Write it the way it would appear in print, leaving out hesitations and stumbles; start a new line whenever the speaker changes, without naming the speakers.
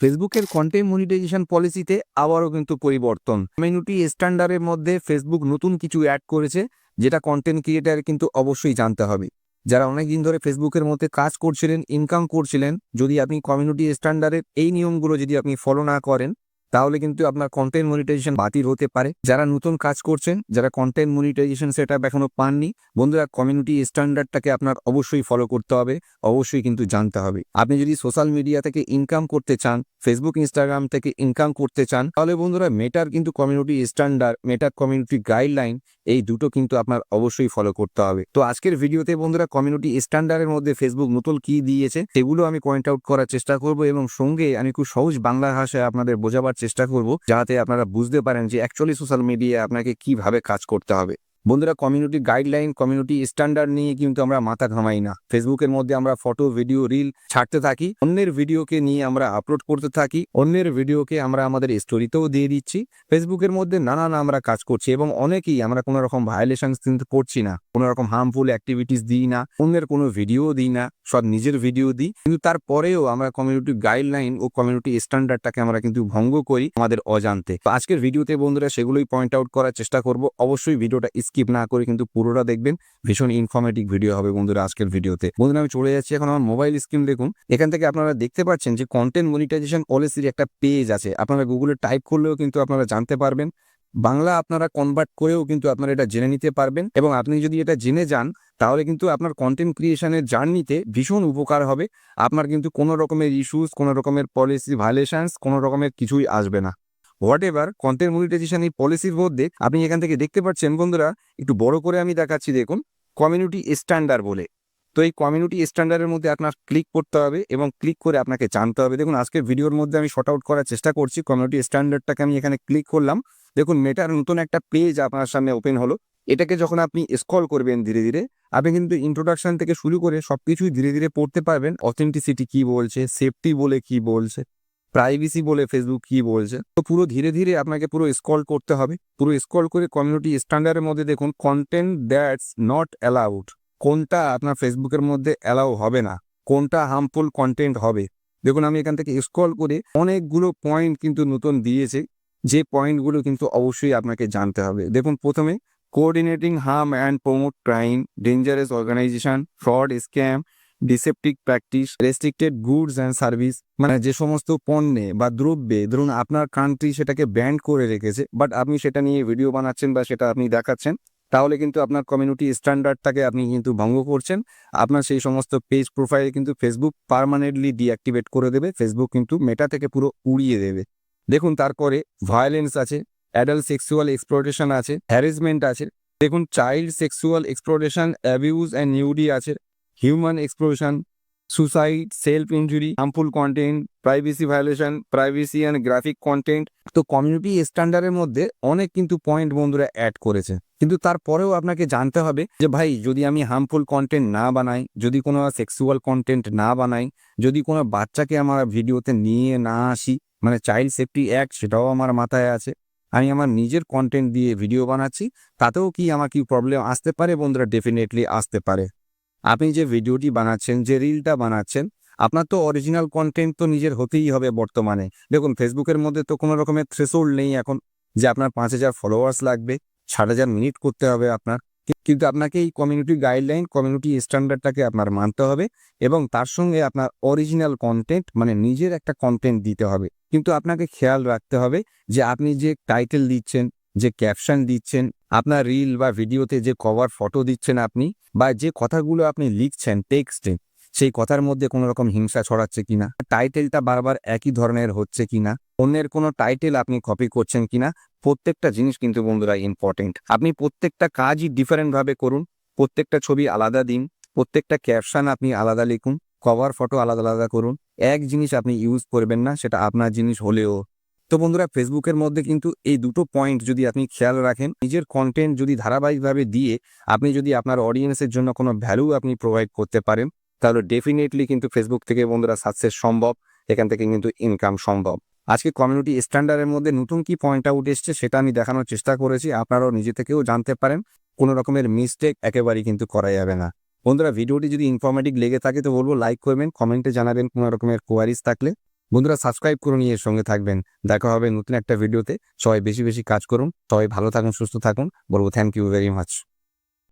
ফেসবুকের content monetization পলিসিতে আবারও কিন্তু পরিবর্তন। কমিউনিটি স্ট্যান্ডার্ডের মধ্যে ফেসবুক নতুন কিছু অ্যাড করেছে, যেটা কন্টেন্ট ক্রিয়েটার কিন্তু অবশ্যই জানতে হবে। যারা অনেকদিন ধরে ফেসবুকের মধ্যে কাজ করছিলেন, ইনকাম করছিলেন, যদি আপনি কমিউনিটি স্ট্যান্ডার্ডের এই নিয়মগুলো যদি আপনি ফলো না করেন, তাহলে কিন্তু আপনার কন্টেন্ট মনিটাইজেশন বাতিল হতে পারে। যারা নতুন কাজ করছেন, যারা কন্টেন্ট মনিটাইজেশন সেটআপ এখনো পাননি, বন্ধুরা কমিউনিটি স্ট্যান্ডার্ডটাকে আপনার অবশ্যই ফলো করতে হবে, অবশ্যই কিন্তু জানতে হবে। আপনি যদি সোশ্যাল মিডিয়া থেকে ইনকাম করতে চান, ফেসবুক ইনস্টাগ্রাম থেকে ইনকাম করতে চান, তাহলে বন্ধুরা মেটার কিন্তু কমিউনিটি স্ট্যান্ডার্ড, মেটার কমিউনিটি গাইডলাইন, এই দুটো কিন্তু আপনার অবশ্যই ফলো করতে হবে। তো আজকের ভিডিওতে বন্ধুরা কমিউনিটি স্ট্যান্ডার্ডের মধ্যে ফেসবুক নতুন কি দিয়েছে সেগুলো আমি পয়েন্ট আউট করার চেষ্টা করব, এবং সঙ্গে আমি খুব সহজ বাংলা ভাষায় আপনাদের বোঝাবার চেষ্টা করব, যাতে আপনারা বুঝতে পারেন যে অ্যাকচুয়ালি সোশ্যাল মিডিয়া আপনাকে কিভাবে কাজ করতে হবে। বন্ধুরা কমিউনিটি গাইডলাইন, কমিউনিটি স্ট্যান্ডার্ড নিয়ে কিন্তু আমরা মাথা ঘামাই না। ফেসবুকের মধ্যে আমরা ফটো, ভিডিও, রিল ছাড়তে থাকি, অন্যের ভিডিওকে নিয়ে আমরা আপলোড করতে থাকি, অন্যের ভিডিওকে আমরা আমাদের স্টোরিতেও দিয়ে দিচ্ছি। ফেসবুকের মধ্যে নানান আমরা কাজ করছি, এবং অনেকেই আমরা কোনো রকম ভায়োলেশন কিন্তু করছি না, কোনো রকম হার্মফুল অ্যাক্টিভিটিস দিই না, অন্যের কোনো ভিডিও দিই না, সব নিজের ভিডিও দিই। কিন্তু তারপরেও আমরা কমিউনিটি গাইডলাইন ও কমিউনিটি স্ট্যান্ডার্ডটাকে আমরা কিন্তু ভঙ্গ করি আমাদের অজান্তে। তো আজকের ভিডিওতে বন্ধুরা সেগুলোই পয়েন্ট আউট করার চেষ্টা করব। অবশ্যই ভিডিওটা স্কিপ না করে কিন্তু পুরোটা দেখবেন, ভীষণ ইনফরমেটিভ ভিডিও হবে বন্ধুরা আজকের ভিডিওতে। বন্ধুরা আমি চলে যাচ্ছি এখন আমার মোবাইল স্ক্রিন। দেখুন এখান থেকে আপনারা দেখতে পাচ্ছেন যে কন্টেন্ট মনিটাইজেশন পলিসির একটা পেজ আছে। আপনারা গুগলে টাইপ করলেও কিন্তু আপনারা জানতে পারবেন, বাংলা আপনারা কনভার্ট করেও কিন্তু আপনারা এটা জেনে নিতে পারবেন। এবং আপনি যদি এটা জেনে যান, তাহলে কিন্তু আপনার কন্টেন্ট ক্রিয়েশনের জার্নিতে ভীষণ উপকার হবে। আপনার কিন্তু কোনো রকমের ইস্যুস, কোনো রকমের পলিসি ভায়োলেশনস, কোনো রকমের কিছুই আসবে না। হোয়াট এভার কন্টেন্ট মনিটাইজেশন এই পলিসির মধ্যে আপনি এখান থেকে দেখতে পাচ্ছেন বন্ধুরা, একটু বড় করে আমি দেখাচ্ছি, দেখুন কমিউনিটি স্ট্যান্ডার্ড বলে। তো এই কমিউনিটি স্ট্যান্ডার্ডের মধ্যে আপনার ক্লিক করতে হবে, এবং ক্লিক করে আপনাকে জানতে হবে। দেখুন আজকের ভিডিওর মধ্যে আমি শর্ট আউট করার চেষ্টা করছি। কমিউনিটি স্ট্যান্ডার্ডটাকে আমি এখানে ক্লিক করলাম। দেখুন মেটার নতুন একটা পেজ আপনার সামনে ওপেন হলো। এটাকে যখন আপনি স্ক্রল করবেন ধীরে ধীরে, আপনি কিন্তু ইন্ট্রোডাকশন থেকে শুরু করে সবকিছুই ধীরে ধীরে পড়তে পারবেন। অথেন্টিসিটি কি বলছে, সেফটি বলে কি বলছে, প্রাইভেসি বলে ফেসবুক কি বলছে। তো পুরো ধীরে ধীরে আপনাকে পুরো স্ক্রল করতে হবে। পুরো স্ক্রল করে কমিউনিটি স্ট্যান্ডার্ডের মধ্যে দেখুন কন্টেন্ট দ্যাটস নট অ্যালাউড, কোনটা আপনার ফেসবুকের মধ্যে অ্যালাউ হবে না, কোনটা হার্মফুল কন্টেন্ট হবে। দেখুন আমি এখান থেকে স্ক্রল করে অনেকগুলো পয়েন্ট কিন্তু নতুন দিয়েছে, যে পয়েন্টগুলো কিন্তু অবশ্যই আপনাকে জানতে হবে। দেখুন প্রথমে coordinating harm and promote crime, dangerous organization, fraud, scam, deceptive practice, restricted goods and service. মানে যে সমস্ত পণ্যে বা দ্রব্যে ধরুন আপনার কান্ট্রি সেটাকে ব্যান করে রেখেছে, বাট আপনি সেটা নিয়ে ভিডিও বানাচ্ছেন বা সেটা আপনি দেখাচ্ছেন, তাহলে কিন্তু আপনার কমিউনিটি স্ট্যান্ডার্ডটাকে আপনি কিন্তু ভঙ্গ করছেন। আপনার সেই সমস্ত পেজ প্রোফাইল কিন্তু ফেসবুক পার্মানেন্টলি ডিঅ্যাক্টিভেট করে দেবে, ফেসবুক কিন্তু মেটা থেকে পুরো উড়িয়ে দেবে। দেখুন তারপরে ভায়োলেন্স আছে, অ্যাডাল্ট সেক্সুয়াল এক্সপ্লয়টেশন আছে, হ্যারাসমেন্ট আছে, দেখুন child sexual exploitation, abuse and nudity আছে, human explosion, suicide, self injury, harmful content, privacy violation, privacy and graphic content. তো কমিউনিটি স্ট্যান্ডার্ডের মধ্যে অনেক কিন্তু পয়েন্ট বন্ধুরা অ্যাড করেছে, কিন্তু তারপরেও আপনাকে জানতে হবে যে ভাই যদি আমি হার্মফুল কন্টেন্ট না বানাই, যদি কোনো সেক্সুয়াল কন্টেন্ট না বানাই, যদি কোনো বাচ্চাকে আমার ভিডিওতে নিয়ে না আসি, মানে চাইল্ড সেফটি অ্যাক্ট সেটাও আমার মাথায় আছে, আমি আমার নিজের কন্টেন্ট দিয়ে ভিডিও বানাচ্ছি, তাতেও কি আমার কি প্রবলেম আসতে পারে বন্ধুরা? ডেফিনেটলি আসতে পারে। আপনি যে ভিডিওটি বানাচ্ছেন, যে রিলটা বানাচ্ছেন, আপনার তো অরিজিনাল কন্টেন্ট তো নিজের হতেই হবে বর্তমানে। দেখুন ফেসবুকের মধ্যে তো কোনো রকমের থ্রেশহোল্ড নেই এখন যে আপনার 5,000 ফলোয়ার্স লাগবে, 60,000 মিনিট করতে হবে আপনার। কিন্তু আপনাকে এই কমিউনিটি গাইডলাইন, কমিউনিটি স্ট্যান্ডার্ডটাকে আপনার মানতে হবে, এবং তার সঙ্গে আপনার অরিজিনাল কন্টেন্ট মানে নিজের একটা কন্টেন্ট দিতে হবে। কিন্তু আপনাকে খেয়াল রাখতে হবে যে আপনি যে টাইটেল দিচ্ছেন, যে ক্যাপশন দিচ্ছেন, আপনার রিল বা ভিডিওতে যে কভার ফটো দিচ্ছেন আপনি, বা যে কথাগুলো আপনি লিখছেন টেক্সটে, সেই কথার মধ্যে কোনো রকম হিংসা ছড়াচ্ছে কিনা, টাইটেলটা বারবার একই ধরনের হচ্ছে কিনা, অন্যের কোনো টাইটেল আপনি কপি করছেন কিনা, প্রত্যেকটা জিনিস কিন্তু বন্ধুরা ইম্পর্টেন্ট। আপনি প্রত্যেকটা কাজই ডিফারেন্ট ভাবে করুন, প্রত্যেকটা ছবি আলাদা দিন, প্রত্যেকটা ক্যাপশন আপনি আলাদা লিখুন, কভার ফটো আলাদা আলাদা করুন। এক জিনিস আপনি ইউজ করবেন না, সেটা আপনার জিনিস হলেও। তো বন্ধুরা ফেসবুকের মধ্যে কিন্তু এই দুটো পয়েন্ট যদি আপনি খেয়াল রাখেন, নিজের কন্টেন্ট যদি ধারাবাহিকভাবে দিয়ে আপনি যদি আপনার অডিয়েন্সের জন্য কোনো ভ্যালু আপনি প্রোভাইড করতে পারেন, তাহলে ডেফিনেটলি কিন্তু ফেসবুক থেকে বন্ধুরা সাকসেস সম্ভব, এখান থেকে কিন্তু ইনকাম সম্ভব। আজকে কমিউনিটি স্ট্যান্ডার্ডের মধ্যে নতুন কি পয়েন্ট আউট এসছে সেটা আমি দেখানোর চেষ্টা করেছি, আপনারাও নিজে থেকেও জানতে পারেন। কোনো রকমের মিস্টেক একেবারেই কিন্তু করা যাবে না। বন্ধুরা ভিডিওটি যদি ইনফরমেটিভ লেগে থাকে তো বলবো লাইক করবেন, কমেন্টে জানাবেন কোনো রকমের কোয়ারিজ থাকলে। বন্ধুরা সাবস্ক্রাইব করে নিয়ে এর সঙ্গে থাকবেন। দেখা হবে নতুন একটা ভিডিওতে। সবাই বেশি বেশি কাজ করুন, সবাই ভালো থাকুন, সুস্থ থাকুন। বলবো থ্যাংক ইউ ভেরি মাচ।